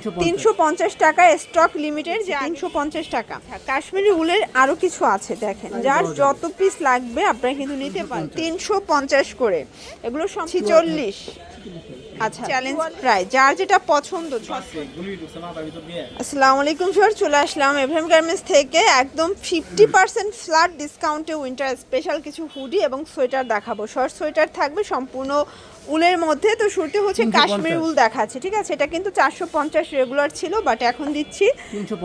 350 টাকা stock limited, যে 350 টাকা। কাশ্মীরি উলের আরো কিছু আছে দেখেন, যার যত পিস লাগবে আপনারা কিন্তু নিতে পারেন। 350 করে, এগুলো 46। আচ্ছা, চ্যালেঞ্জ প্রাইস, যার যেটা পছন্দ। আসসালামু আলাইকুম স্যার, চলে আসলাম এভএম গার্মেন্টস থেকে একদম 50% ফ্ল্যাট ডিসকাউন্টে উইন্টার স্পেশাল কিছু হুডি এবং সোয়েটার দেখাবো। শর্ট সোয়েটার থাকবে সম্পূর্ণ উলের মধ্যে। তো শুরুতে হচ্ছে কাশ্মীরি উল দেখাচ্ছে, ঠিক আছে। এটা কিন্তু 450 রেগুলার ছিল, বাট এখন দিচ্ছি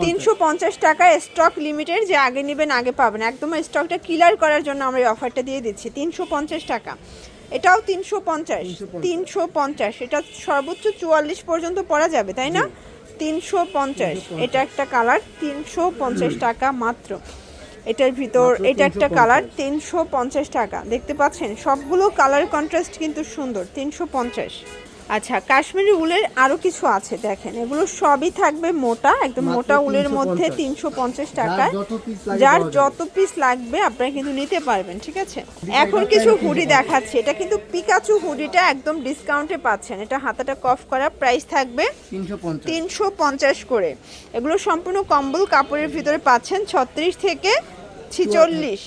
350 টাকা স্টক লিমিটেড, যে আগে নেবেন আগে পাবেন। একদম স্টকটা ক্লিয়ার করার জন্য আমরা এই অফারটা দিয়ে দিচ্ছি 350 টাকা। এটাও 350, এটা সর্বোচ্চ 44 পর্যন্ত পরা যাবে, তাই না? 350, এটা একটা কালার 350 টাকা মাত্র। এটার ভিতর এটা একটা কালার 350 টাকা। দেখতে পাচ্ছেন সবগুলো কালার কন্ট্রাস্ট কিন্তু সুন্দর। 350। আচ্ছা, কাশ্মীরি উলের আরো কিছু আছে দেখেন, এগুলো সবই থাকবে মোটা, একদম মোটা উলের মধ্যে 350 টাকায়। যার যত পিস লাগবে আপনারা কিন্তু নিতে পারবেন, ঠিক আছে। এখন কিছু হুডি দেখাচ্ছে, এটা কিন্তু পিকাচু হুডিটা একদম ডিসকাউন্টে পাচ্ছেন। এটা হাতাটা কফ করা, প্রাইস থাকবে 350 করে। এগুলো সম্পূর্ণ কম্বল কাপড়ের ভিতরে পাচ্ছেন 36 থেকে 46।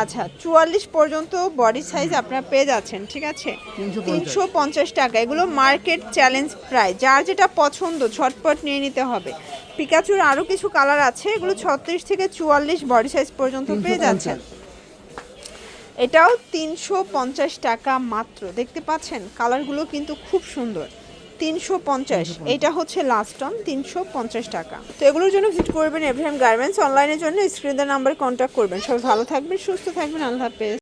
আচ্ছা, 44 পর্যন্ত বডি সাইজ আপনারা পেয়ে যাচ্ছেন, ঠিক আছে। 350 টাকা, এগুলো মার্কেট চ্যালেঞ্জ প্রাইস। যার যেটা পছন্দ ঝটপট নিয়ে নিতে হবে। পিকাচুর আরও কিছু কালার আছে, এগুলো 36 থেকে 44 বডি সাইজ পর্যন্ত পেয়ে যাচ্ছেন। এটাও 350 টাকা মাত্র। দেখতে পাচ্ছেন কালারগুলো কিন্তু খুব সুন্দর। 350, এটা হচ্ছে লাস্ট অন 350 টাকা। তো এগুলোর জন্য ভিজিট করবেন এভরিহাম গার্মেন্টস। অনলাইনের জন্য স্ক্রিনের নাম্বারে কন্ট্যাক্ট করবেন। সবাই ভালো থাকবেন, সুস্থ থাকবেন, আল্লাহ হাফেজ।